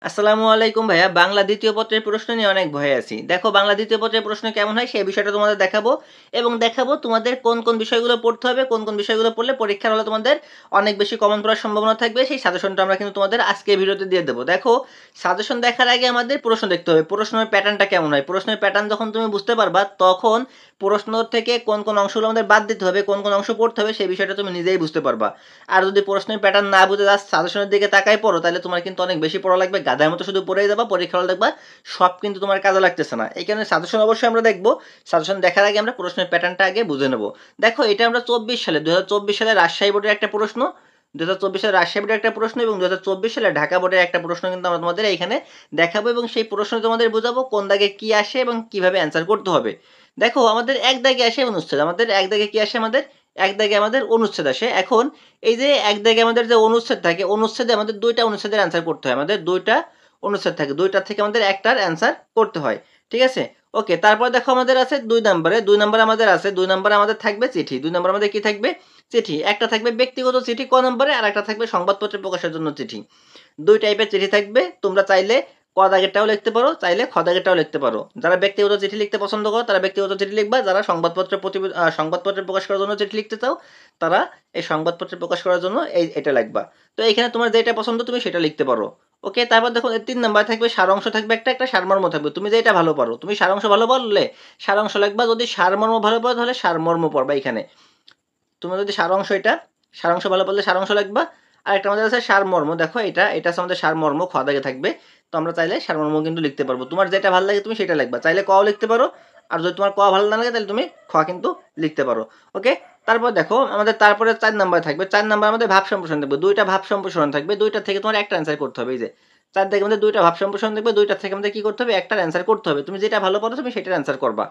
আসসালামু আলাইকুম ভাইয়া। বাংলা ২য় পত্রের প্রশ্ন নিয়ে অনেক ভয়ে আছি। দেখো বাংলা ২য় পত্রের প্রশ্ন কেমন হয় সেই বিষয়টা তোমাদের দেখাবো এবং দেখাবো তোমাদের কোন বিষয়গুলো পড়তে হবে, কোন বিষয়গুলো পড়লে পরীক্ষার হলে তোমাদের অনেক বেশি কমন পড়ার সম্ভাবনা থাকবে। সেই সাজেশনটা আমরা কিন্তু তোমাদের আজকের ভিডিওতে দিয়ে দেবো। দেখো সাজেশন দেখার আগে আমাদের প্রশ্ন দেখতে হবে। প্রশ্নের প্যাটার্নটা কেমন হয়? প্রশ্নের প্যাটার্ন যখন তুমি বুঝতে পারবা তখন প্রশ্ন থেকে কোন অংশগুলো আমাদের বাদ দিতে হবে, কোন অংশ পড়তে হবে সেই বিষয়টা তুমি নিজেই বুঝতে পারবা। আর যদি প্রশ্নের প্যাটার্ন না বুঝে জাস্ট সাজেশনের দিকে তাকাই পড়ো তাহলে তোমার কিন্তু অনেক বেশি পড়া লাগবে, গাধার মতো শুধু পড়েই যাবা, পরীক্ষা হলে দেখবা সব কিন্তু তোমার কাজে লাগতেছে না। এই কারণে সাজেশন অবশ্যই আমরা দেখবো। সাজেশন দেখার আগে আমরা প্রশ্নের প্যাটার্নটা আগে বুঝে নেবো। দেখো এটা আমরা 2024 সালে রাজশাহী বোর্ডের একটা প্রশ্ন, 2024 সালে রাজশাহী বোর্ডের একটা প্রশ্ন এবং 2024 সালে ঢাকা বোর্ডের একটা প্রশ্ন কিন্তু আমরা তোমাদের এইখানে দেখাবো এবং সেই প্রশ্ন তোমাদের বোঝাবো কোন দাগে কি আসে এবং কিভাবে অ্যান্সার করতে হবে। দেখো আমাদের এক দাগে আসে অনুচ্ছেদ, আমাদের এক দাগে কি আসে, আমাদের এক দাগে আমাদের অনুচ্ছেদ আসে। এখন এই যে এক দাগে আমাদের যে অনুচ্ছেদ থাকে, অনুচ্ছেদে আমাদের দুইটা অনুচ্ছেদের অ্যান্সার করতে হয়। আমাদের দুইটা অনুচ্ছেদ থাকে, দুইটার থেকে আমাদের একটার অ্যান্সার করতে হয়। ঠিক আছে, ওকে। তারপর দেখো আমাদের আছে 2 নম্বরে, 2 নম্বরে আমাদের আছে 2 নম্বরে আমাদের থাকবে চিঠি। 2 নম্বর আমাদের কি থাকবে? চিঠি। একটা থাকবে ব্যক্তিগত চিঠি ক নম্বরে, আর একটা থাকবে সংবাদপত্রে প্রকাশের জন্য চিঠি। দুই টাইপের চিঠি থাকবে। তোমরা চাইলে ক দাগেরটাও লিখতে পারো, চাইলে খ দাগেরটাও লিখতে পারো। যারা ব্যক্তিগত চিঠি লিখতে পছন্দ করো তারা ব্যক্তিগত চিঠি লিখবা, যারা সংবাদপত্রে প্রকাশ করার জন্য চিঠি লিখতে চাও তারা এই সংবাদপত্রে প্রকাশ করার জন্য এটা লিখবা। তো এখানে তোমার যেটা পছন্দ তুমি সেটা লিখতে পারো। ওকে, তারপর দেখো 3 নম্বর থাকবে সারাংশ থাকবে, একটা সারমর্ম থাকবে। তুমি যেটা ভালো পারো, তুমি সারাংশ ভালো পারলে সারাংশ লিখবা, যদি সারমর্ম ভালো পারো তাহলে সারমর্ম পড়বা। এখানে তুমি যদি সারাংশ, এটা সারাংশ ভালো পারলে সারাংশ লিখবা। আর একটা আমাদের আছে সারমর্ম। দেখো এটা আছে আমাদের সারমর্ম, খ দাগে থাকবে। তো আমরা চাইলে সারমর্ম কিন্তু লিখতে পারবো। তোমার যেটা ভালো লাগে তুমি সেটা লিখবা, চাইলে ক লিখতে পারো। আর যদি তোমার ক ভালো না লাগে তাহলে তুমি খ কিন্তু লিখতে পারো। ওকে, তারপর দেখো আমাদের তারপরে 4 নম্বর থাকবে। 4 নম্বর আমাদের ভাব সম্প্রসারণ থাকবে, দুইটা ভাব সম্প্রসারণ থাকবে। দুইটা থেকে তোমার একটা অ্যান্সার করতে হবে। এই যে 4 থেকে আমাদের দুইটা ভাব সম্প্রসারণ থাকবে, দুইটা থেকে আমাদের কি করতে হবে? একটার অ্যান্সার করতে হবে। তুমি যেটা ভালো পারো তুমি সেটার অ্যান্সার করবা।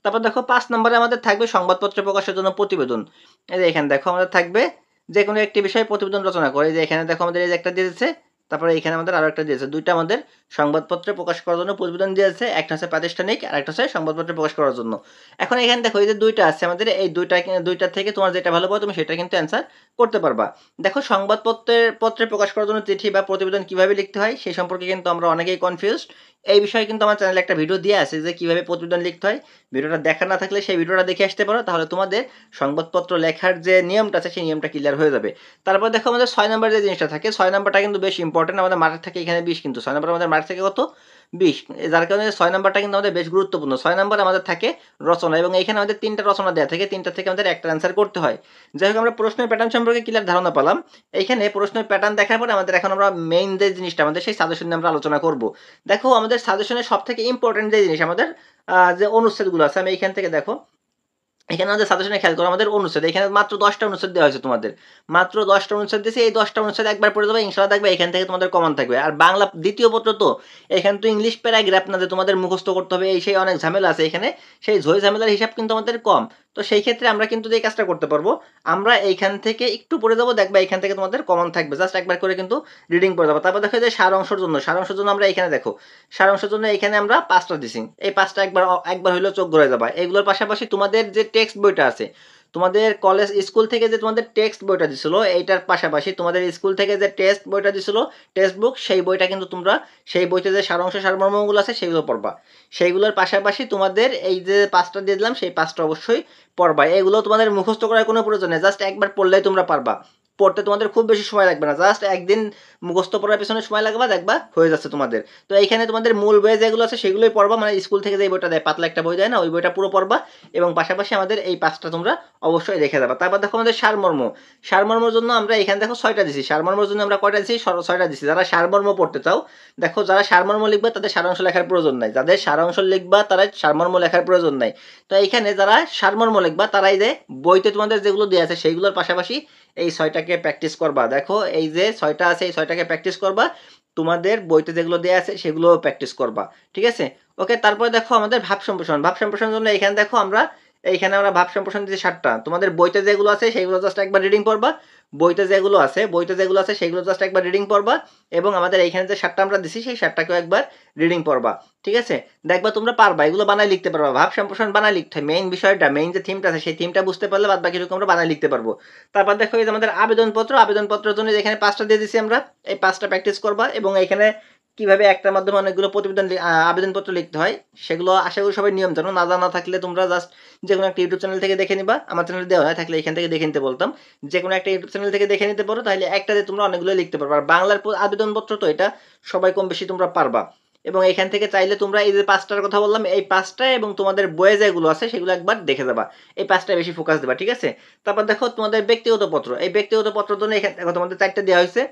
তারপর দেখো 5 নম্বরে আমাদের থাকবে সংবাদপত্রে প্রকাশের জন্য প্রতিবেদন। এই যে এখানে দেখো আমাদের থাকবে যে কোনো একটি বিষয়ে প্রতিবেদন রচনা করে। এই যে এখানে দেখো আমাদের এই যে একটা দিয়েছে, তারপরে এখানে আমাদের আরো একটা দিয়েছে। দুইটা আমাদের সংবাদপত্রে প্রকাশ করার জন্য প্রতিবেদন দিয়েছে, একটা হচ্ছে প্রাতিষ্ঠানিক আর একটা হচ্ছে সংবাদপত্রে প্রকাশ করার জন্য। এখন এখানে দেখো এই যে দুইটা আছে আমাদের, এই দুইটা থেকে তোমার যেটা ভালো পাও তুমি সেটা কিন্তু অ্যান্সার করতে পারবা। দেখো পত্রে প্রকাশ করার জন্য চিঠি বা প্রতিবেদন কিভাবে লিখতে হয় সেই সম্পর্কে কিন্তু আমরা অনেকেই কনফিউজড। এই বিষয়ে কিন্তু আমার চ্যানেলে একটা ভিডিও দিয়ে আছে যে কিভাবে প্রতিবেদন লিখতে হয়। ভিডিওটা দেখা না থাকলে সেই ভিডিওটা দেখে আসতে পারো, তাহলে তোমাদের সংবাদপত্র লেখার যে নিয়মটা আছে সেই নিয়মটা ক্লিয়ার হয়ে যাবে। তারপর দেখো আমাদের 6 নম্বর যে জিনিসটা থাকে, 6 নম্বরটা কিন্তু বেশ ইম্পর্টেন্ট। আমাদের মার্ক থাকে এখানে 20, কিন্তু 6 নম্বর আমাদের মার্ক থাকে কত? 20। যার কারণে 6 নম্বরটা কিন্তু আমাদের বেশ গুরুত্বপূর্ণ। 6 নম্বর আমাদের থাকে রচনা এবং এখানে আমাদের 3টা রচনা দেওয়া থাকে, 3টা থেকে আমাদের একটা অ্যান্সার করতে হয়। যাই হোক আমরা প্রশ্নের প্যাটার্ন সম্পর্কে ক্লিয়ার ধারণা পেলাম। এইখানে প্রশ্নের প্যাটার্ন দেখার পরে আমাদের এখন আমরা মেইন যে জিনিসটা আমাদের সেই সাজেশন নিয়ে আমরা আলোচনা করব। দেখো আমাদের সাজেশনের সব থেকে ইম্পর্টেন্ট যে জিনিস আমাদের যে অনুচ্ছেদগুলো আছে, আমি এইখান থেকে দেখো এখানে আমাদের সাজেশনে খেয়াল করো, আমাদের অনুচ্ছেদ এখানে মাত্র 10টা অনুচ্ছেদ দেওয়া হয়েছে তোমাদের। মাত্র 10টা অনুচ্ছেদ দিয়েছে, এই 10টা অনুচ্ছেদ একবার পড়ে যাবে ইনশাআল্লাহ, দেখবে এখান থেকে তোমাদের কমন থাকবে। আর বাংলা 2য় পত্র তো, এখানে তো ইংলিশ প্যারাগ্রাফ না যে তোমাদের মুখস্থ করতে হবে, এই সেই অনেক ঝামেলা আছে এখানে। সেই ঝই ঝামেলার হিসাব কিন্তু আমাদের কম। তো সেই ক্ষেত্রে আমরা কিন্তু যে কাজটা করতে পারবো, আমরা এইখান থেকে একটু পড়ে যাবো, দেখবা এখান থেকে তোমাদের কমন থাকবে, জাস্ট একবার করে কিন্তু রিডিং পড়ে যাবো। তারপর দেখো যে সারাংশের জন্য আমরা এখানে দেখো সারাংশের জন্য এখানে আমরা 5টা দিছি। এই 5টা একবার হইলেও চোখ ধরে যাবা। এগুলোর পাশাপাশি তোমাদের যে টেক্সট বইটা আছে, তোমাদের কলেজ স্কুল থেকে যে তোমাদের টেক্সট বইটা দিছিল, এইটার পাশাপাশি তোমাদের স্কুল থেকে যে টেস্ট বইটা দিছিল, টেক্সট বুক, সেই বইটা কিন্তু তোমরা সেই বইতে যে সারাংশ সারমর্মগুলো আছে সেগুলো পড়বা। সেইগুলোর পাশাপাশি তোমাদের এই যে 5টা দিয়ে দিলাম সেই 5টা অবশ্যই পড়বা। এগুলো তোমাদের মুখস্থ করার কোনো প্রয়োজন নেই, জাস্ট একবার পড়লেই তোমরা পারবা। পড়তে তোমাদের খুব বেশি সময় লাগবে না, জাস্ট একদিন মুখস্থ পড়ার পেছনে সময় লাগবে, দেখবা হয়ে যাচ্ছে তোমাদের। তো এইখানে তোমাদের মূল বই যেগুলো আছে সেগুলোই পড়বা, মানে স্কুল থেকে যে বইটা দেয় পাতলা একটা বই দেয় না, ওই বইটা পুরো পড়বা এবং পাশাপাশি আমাদের এই 5টা তোমরা অবশ্যই রেখে দেবা। তারপর দেখো আমাদের সারমর্মর জন্য আমরা এখানে দেখো 6টা দিছি। সারমর্মের জন্য আমরা কয়টা দিছি? 6টা দিছি। যারা সারমর্ম পড়তে চাও, দেখো যারা সারমর্ম লিখবা তাদের সারাংশ লেখার প্রয়োজন নাই, যাদের সারাংশ লিখবা তারা সারমর্ম লেখার প্রয়োজন নাই। তো এইখানে যারা সারমর্ম লিখবা তারাই যে বইতে তোমাদের যেগুলো দেওয়া আছে সেইগুলোর পাশাপাশি এই 6টাকে প্র্যাকটিস করবা। দেখো এই যে 6টা আছে এই 6টাকে প্র্যাকটিস করবা, তোমাদের বইতে যেগুলো দেওয়া আছে সেগুলো প্র্যাকটিস করবা। ঠিক আছে, ওকে। তারপরে দেখো আমাদের ভাব সম্প্রসারণের জন্য এখানে দেখো আমরা ভাব সম্প্রসারণ দিচ্ছি 7টা। তোমাদের বইতে যেগুলো আছে সেগুলো জাস্ট একবার রিডিং পড়বা, বইতে যেগুলো আছে সেগুলো জাস্ট একবার রিডিং পড়বা এবং আমাদের এইখানে যে 7টা আমরা দিছি সেই 7টাকেও একবার রিডিং পড়বা। ঠিক আছে, দেখবা তোমরা পারবা, এগুলো বানায় লিখতে পারবা। ভাব সম্প্রসারণ বানায় লিখতে হয়, মেইন বিষয়টা, মেইন যে থিমটা আছে সেই থিমটা বুঝতে পারলে বাদ বাকি আমরা বানায় লিখতে পারবো। তারপর দেখো এই যে আমাদের আবেদনপত্রের জন্য এখানে 5টা দিয়ে দিছি আমরা, এই 5টা প্র্যাকটিস করবা এবং এখানে কিভাবে একটার মাধ্যমে অনেকগুলো আবেদনপত্র লিখতে হয়, সেগুলো আশা করি সবাই নিয়ম জানো। না জানা থাকলে তোমরা জাস্ট যে কোনো একটা ইউটিউব চ্যানেল থেকে দেখে নিবা, আমার চ্যানেলে দেওয়া হয়, থাকলে এখান থেকে দেখে নিতে বলতাম। যে কোনো একটা ইউটিউব চ্যানেল থেকে দেখে নিতে পারো, তাহলে একটাতে তোমরা অনেকগুলো লিখতে পারবা। আর বাংলার আবেদনপত্র তো এটা সবাই কম বেশি তোমরা পারবা। এবং এখান থেকে চাইলে তোমরা এই যে 5টার কথা বললাম, এই 5টা এবং তোমাদের বইয়ে যেগুলো আছে সেগুলো একবার দেখে যাবা। এই 5টায় বেশি ফোকাস দেবা, ঠিক আছে? তারপর দেখো তোমাদের ব্যক্তিগত পত্র। এই ব্যক্তিগত পত্রের জন্য এখানে দেখো তোমাদের 4টা দেওয়া হয়েছে।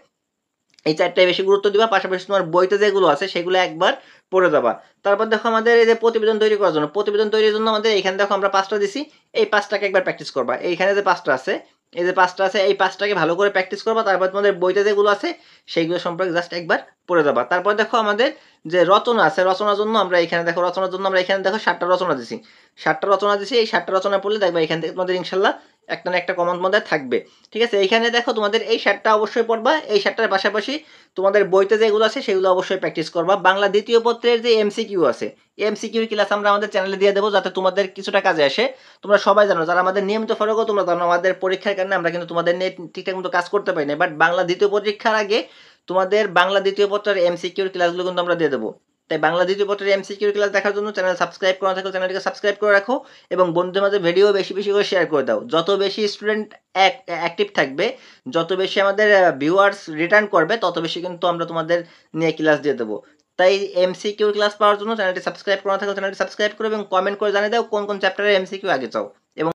এই 4টায় বেশি গুরুত্ব দিবা। পাশাপাশি তোমার বইতে যেগুলো আছে সেগুলো একবার পড়ে যাবা। তারপর দেখো আমাদের এই যে প্রতিবেদন তৈরি করার জন্য, প্রতিবেদন তৈরির জন্য আমাদের এখানে দেখো আমরা 5টা দিছি। এই 5টাকে একবার প্র্যাকটিস করবা। এইখানে যে 5টা আছে, এই যে 5টা আছে, এই 5টাকে ভালো করে প্র্যাকটিস করবা। তারপর তোমাদের বইতে যেগুলো আছে সেইগুলো সম্পর্কে জাস্ট একবার পড়ে যাবা। তারপর দেখো আমাদের যে রচনা আছে, রচনার জন্য আমরা এখানে দেখো, রচনার জন্য আমরা এখানে দেখো 7টা রচনা দিছি। 7টা রচনা দিছি। এই 7টা রচনা পড়লে দেখবা এখান থেকে তোমাদের ইনশাল্লাহ একটা না একটা কমন তোমাদের থাকবে। ঠিক আছে? এইখানে দেখো তোমাদের এই 7টা অবশ্যই পড়বা। এই 7টার পাশাপাশি তোমাদের বইতে যেগুলো আছে সেগুলো অবশ্যই প্র্যাকটিস করবা। বাংলা দ্বিতীয় পত্রের যে এমসিকিউ আছে, এমসিকিউ ক্লাস আমরা আমাদের চ্যানেলে দিয়ে দেবো, যাতে তোমাদের কিছুটা কাজে আসে। তোমরা সবাই জানো, যারা আমাদের নিয়মিত ফলো করো তোমরা জানো, আমাদের পরীক্ষার কারণে আমরা কিন্তু তোমাদের নিয়ে ঠিকঠাক মতো কাজ করতে পারি না। বাট বাংলা দ্বিতীয় পরীক্ষার আগে তোমাদের বাংলা দ্বিতীয় পত্রের এমসিকিউর ক্লাসগুলো কিন্তু আমরা দিয়ে দেবো। তাই বাংলা দ্বিতীয় পত্রের এমসিকিউর ক্লাস দেখার জন্য চ্যানেল সাবস্ক্রাইব করা থাকলে চ্যানেলটিকে সাবস্ক্রাইব করে রাখো এবং বন্ধুদের মাঝে ভিডিও বেশি বেশি করে শেয়ার করে দাও। যত বেশি স্টুডেন্ট অ্যাক্টিভ থাকবে, যত বেশি আমাদের ভিউয়ার্স রিটার্ন করবে, তত বেশি কিন্তু আমরা তোমাদের নিয়ে ক্লাস দিয়ে দেবো। তাই এমসিকিউ ক্লাস পাওয়ার জন্য চ্যানেলটি সাবস্ক্রাইব করা থাকলে চ্যানেলটি সাবস্ক্রাইব করো এবং কমেন্ট করে জানিয়ে দাও কোন কোন চ্যাপ্টারের এমসিকিউ আগে চাও। এবং